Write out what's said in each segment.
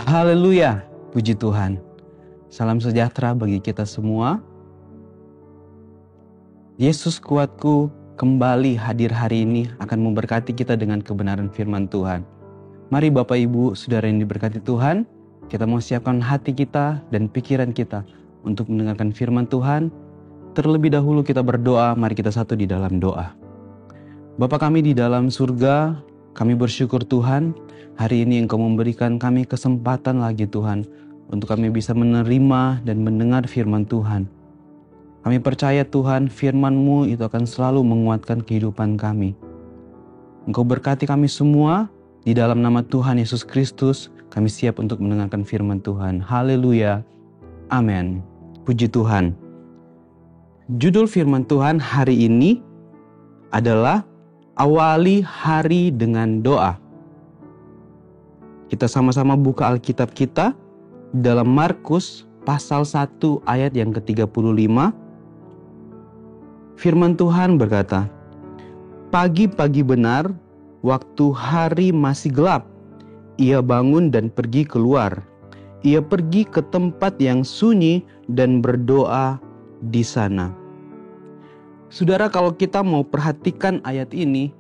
Haleluya, puji Tuhan. Salam sejahtera bagi kita semua. Yesus kuatku kembali hadir hari ini akan memberkati kita dengan kebenaran firman Tuhan. Mari Bapak Ibu, Saudara yang diberkati Tuhan, kita mau siapkan hati kita dan pikiran kita untuk mendengarkan firman Tuhan. Terlebih dahulu kita berdoa, mari kita satu di dalam doa. Bapa kami di dalam surga, kami bersyukur Tuhan, hari ini Engkau memberikan kami kesempatan lagi Tuhan, untuk kami bisa menerima dan mendengar firman Tuhan. Kami percaya Tuhan, firman-Mu itu akan selalu menguatkan kehidupan kami. Engkau berkati kami semua, di dalam nama Tuhan Yesus Kristus, kami siap untuk mendengarkan firman Tuhan. Haleluya, amin. Puji Tuhan. Judul firman Tuhan hari ini adalah awali hari dengan doa. Kita sama-sama buka Alkitab kita dalam Markus pasal 1 ayat yang ke-35. Firman Tuhan berkata, "Pagi-pagi benar, waktu hari masih gelap, ia bangun dan pergi keluar. Ia pergi ke tempat yang sunyi dan berdoa di sana." Saudara, kalau kita mau perhatikan ayat ini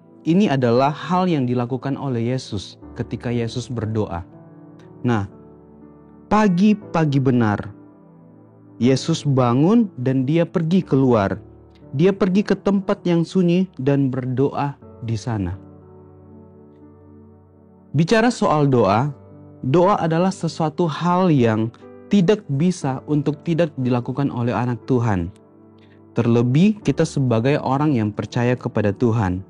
adalah hal yang dilakukan oleh Yesus ketika Yesus berdoa. Nah, pagi-pagi benar, Yesus bangun dan dia pergi keluar. Dia pergi ke tempat yang sunyi dan berdoa di sana. Bicara soal doa, doa adalah sesuatu hal yang tidak bisa untuk tidak dilakukan oleh anak Tuhan. Terlebih kita sebagai orang yang percaya kepada Tuhan.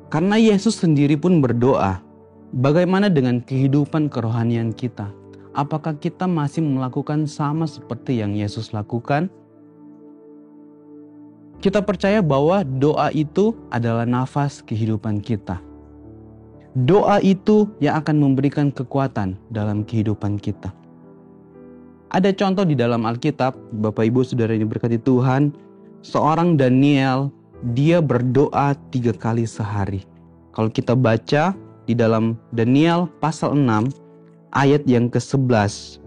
Karena Yesus sendiri pun berdoa, bagaimana dengan kehidupan kerohanian kita? Apakah kita masih melakukan sama seperti yang Yesus lakukan? Kita percaya bahwa doa itu adalah nafas kehidupan kita. Doa itu yang akan memberikan kekuatan dalam kehidupan kita. Ada contoh di dalam Alkitab, Bapak Ibu Saudara yang diberkati Tuhan, seorang Daniel, dia berdoa 3 kali sehari. Kalau kita baca di dalam Daniel pasal 6 ayat yang ke-11.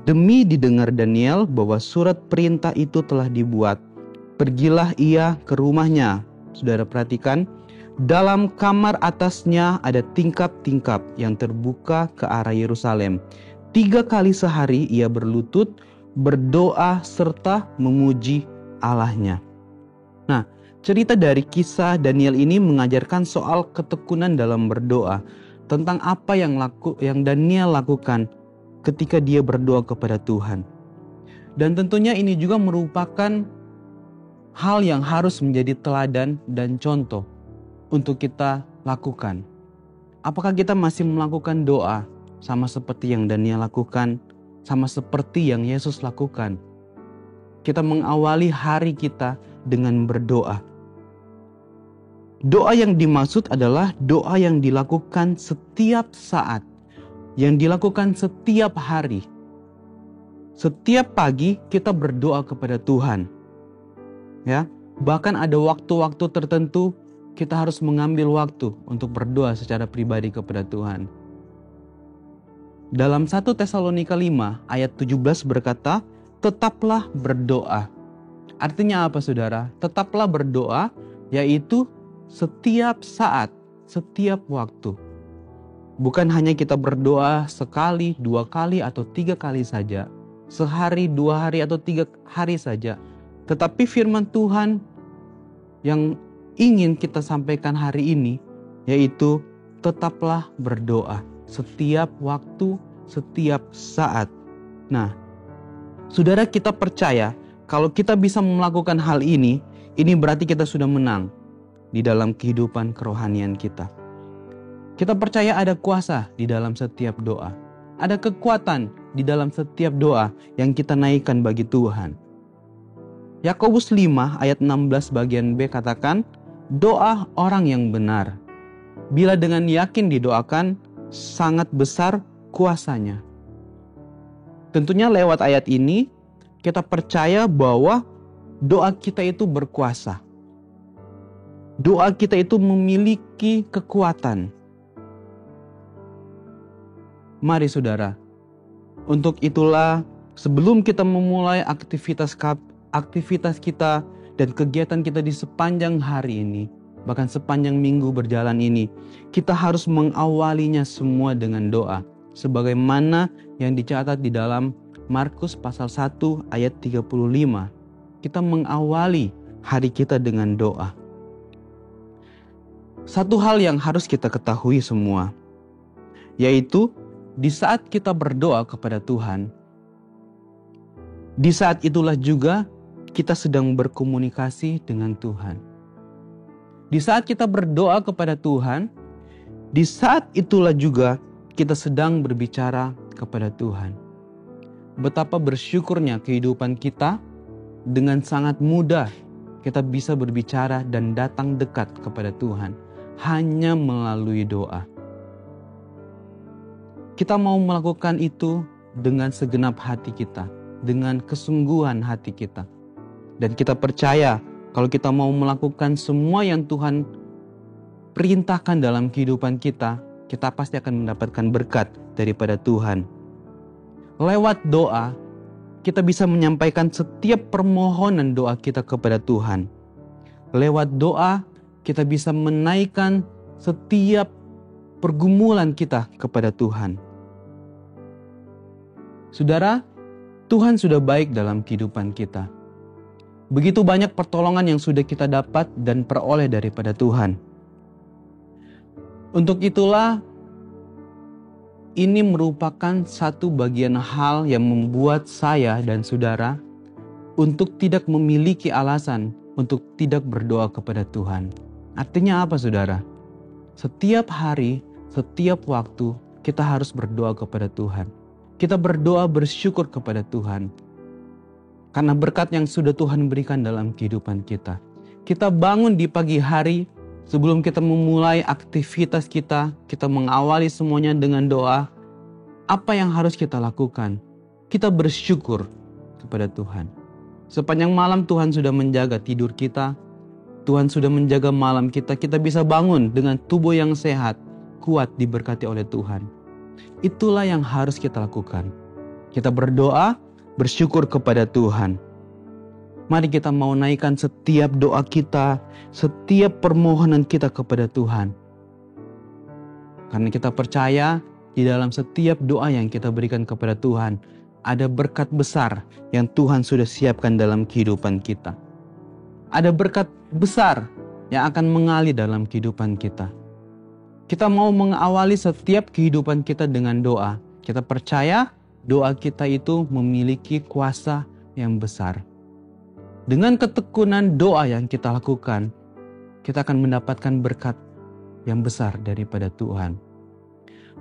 Demi didengar Daniel bahwa surat perintah itu telah dibuat, pergilah ia ke rumahnya. Saudara perhatikan, dalam kamar atasnya ada tingkap-tingkap yang terbuka ke arah Yerusalem. 3 kali sehari ia berlutut, berdoa serta memuji Allahnya. Nah, cerita dari kisah Daniel ini mengajarkan soal ketekunan dalam berdoa, tentang apa yang Daniel lakukan ketika dia berdoa kepada Tuhan. Dan tentunya ini juga merupakan hal yang harus menjadi teladan dan contoh untuk kita lakukan. Apakah kita masih melakukan doa sama seperti yang Daniel lakukan, sama seperti yang Yesus lakukan? Kita mengawali hari kita dengan berdoa. Doa yang dimaksud adalah doa yang dilakukan setiap saat, yang dilakukan setiap hari. Setiap pagi kita berdoa kepada Tuhan. Ya, bahkan ada waktu-waktu tertentu kita harus mengambil waktu untuk berdoa secara pribadi kepada Tuhan. Dalam 1 Tesalonika 5 ayat 17 berkata, tetaplah berdoa. Artinya apa saudara? Tetaplah berdoa, yaitu setiap saat, setiap waktu. Bukan hanya kita berdoa sekali, 2 kali, atau 3 kali saja. Sehari, 2 hari, atau 3 hari saja. Tetapi firman Tuhan yang ingin kita sampaikan hari ini, yaitu tetaplah berdoa setiap waktu, setiap saat. Nah, saudara, kita percaya kalau kita bisa melakukan hal ini berarti kita sudah menang di dalam kehidupan kerohanian kita. Kita percaya ada kuasa di dalam setiap doa. Ada kekuatan di dalam setiap doa yang kita naikkan bagi Tuhan. Yakobus 5 ayat 16 bagian B katakan, doa orang yang benar, bila dengan yakin didoakan, sangat besar kuasanya. Tentunya lewat ayat ini, kita percaya bahwa doa kita itu berkuasa. Doa kita itu memiliki kekuatan. Mari saudara, untuk itulah sebelum kita memulai aktivitas kita dan kegiatan kita di sepanjang hari ini, bahkan sepanjang minggu berjalan ini, kita harus mengawalinya semua dengan doa. Sebagaimana yang dicatat di dalam Markus pasal 1 ayat 35. Kita mengawali hari kita dengan doa. Satu hal yang harus kita ketahui semua, yaitu di saat kita berdoa kepada Tuhan, di saat itulah juga kita sedang berkomunikasi dengan Tuhan. Di saat kita berdoa kepada Tuhan, di saat itulah juga kita sedang berbicara kepada Tuhan. Betapa bersyukurnya kehidupan kita, dengan sangat mudah kita bisa berbicara dan datang dekat kepada Tuhan hanya melalui doa. Kita mau melakukan itu dengan segenap hati kita, dengan kesungguhan hati kita. Dan kita percaya kalau kita mau melakukan semua yang Tuhan perintahkan dalam kehidupan kita, kita pasti akan mendapatkan berkat daripada Tuhan. Lewat doa, kita bisa menyampaikan setiap permohonan doa kita kepada Tuhan. Lewat doa, kita bisa menaikkan setiap pergumulan kita kepada Tuhan. Saudara, Tuhan sudah baik dalam kehidupan kita. Begitu banyak pertolongan yang sudah kita dapat dan peroleh daripada Tuhan. Untuk itulah, ini merupakan satu bagian hal yang membuat saya dan saudara untuk tidak memiliki alasan untuk tidak berdoa kepada Tuhan. Artinya apa, saudara? Setiap hari, setiap waktu, kita harus berdoa kepada Tuhan. Kita berdoa bersyukur kepada Tuhan. Karena berkat yang sudah Tuhan berikan dalam kehidupan kita. Kita bangun di pagi hari, sebelum kita memulai aktivitas kita mengawali semuanya dengan doa. Apa yang harus kita lakukan? Kita bersyukur kepada Tuhan. Sepanjang malam Tuhan sudah menjaga tidur kita. Tuhan sudah menjaga malam kita. Kita bisa bangun dengan tubuh yang sehat, kuat diberkati oleh Tuhan. Itulah yang harus kita lakukan. Kita berdoa, bersyukur kepada Tuhan. Mari kita mau naikkan setiap doa kita, setiap permohonan kita kepada Tuhan. Karena kita percaya di dalam setiap doa yang kita berikan kepada Tuhan, ada berkat besar yang Tuhan sudah siapkan dalam kehidupan kita. Ada berkat besar yang akan mengalir dalam kehidupan kita. Kita mau mengawali setiap kehidupan kita dengan doa. Kita percaya doa kita itu memiliki kuasa yang besar. Dengan ketekunan doa yang kita lakukan, kita akan mendapatkan berkat yang besar daripada Tuhan.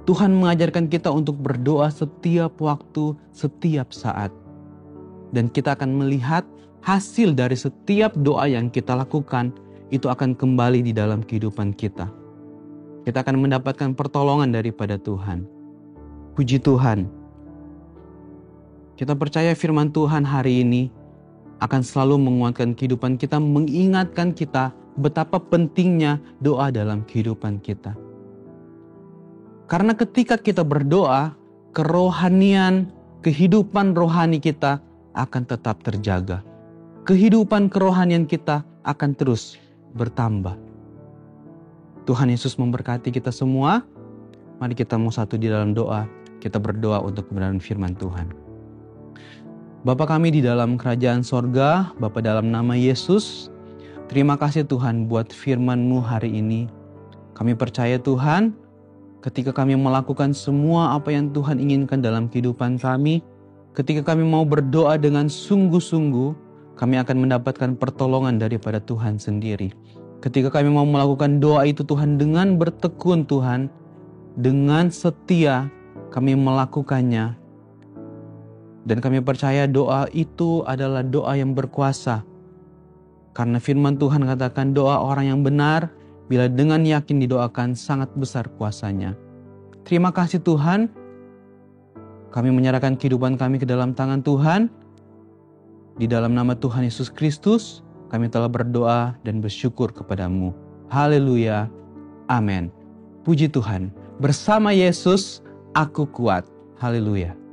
Tuhan mengajarkan kita untuk berdoa setiap waktu, setiap saat. Dan kita akan melihat hasil dari setiap doa yang kita lakukan, itu akan kembali di dalam kehidupan kita. Kita akan mendapatkan pertolongan daripada Tuhan. Puji Tuhan. Kita percaya firman Tuhan hari ini akan selalu menguatkan kehidupan kita, mengingatkan kita betapa pentingnya doa dalam kehidupan kita. Karena ketika kita berdoa, kerohanian, kehidupan rohani kita akan tetap terjaga. Kehidupan kerohanian kita akan terus bertambah. Tuhan Yesus memberkati kita semua. Mari kita mau satu di dalam doa. Kita berdoa untuk kebenaran firman Tuhan. Bapa kami di dalam kerajaan sorga, Bapa dalam nama Yesus, terima kasih Tuhan buat firman-Mu hari ini. Kami percaya Tuhan, ketika kami melakukan semua apa yang Tuhan inginkan dalam kehidupan kami, ketika kami mau berdoa dengan sungguh-sungguh, kami akan mendapatkan pertolongan daripada Tuhan sendiri. Ketika kami mau melakukan doa itu Tuhan dengan bertekun Tuhan, dengan setia kami melakukannya. Dan kami percaya doa itu adalah doa yang berkuasa. Karena firman Tuhan katakan doa orang yang benar, bila dengan yakin didoakan sangat besar kuasanya. Terima kasih Tuhan, kami menyerahkan kehidupan kami ke dalam tangan Tuhan. Di dalam nama Tuhan Yesus Kristus, kami telah berdoa dan bersyukur kepadamu. Haleluya. Amin. Puji Tuhan. Bersama Yesus, aku kuat. Haleluya.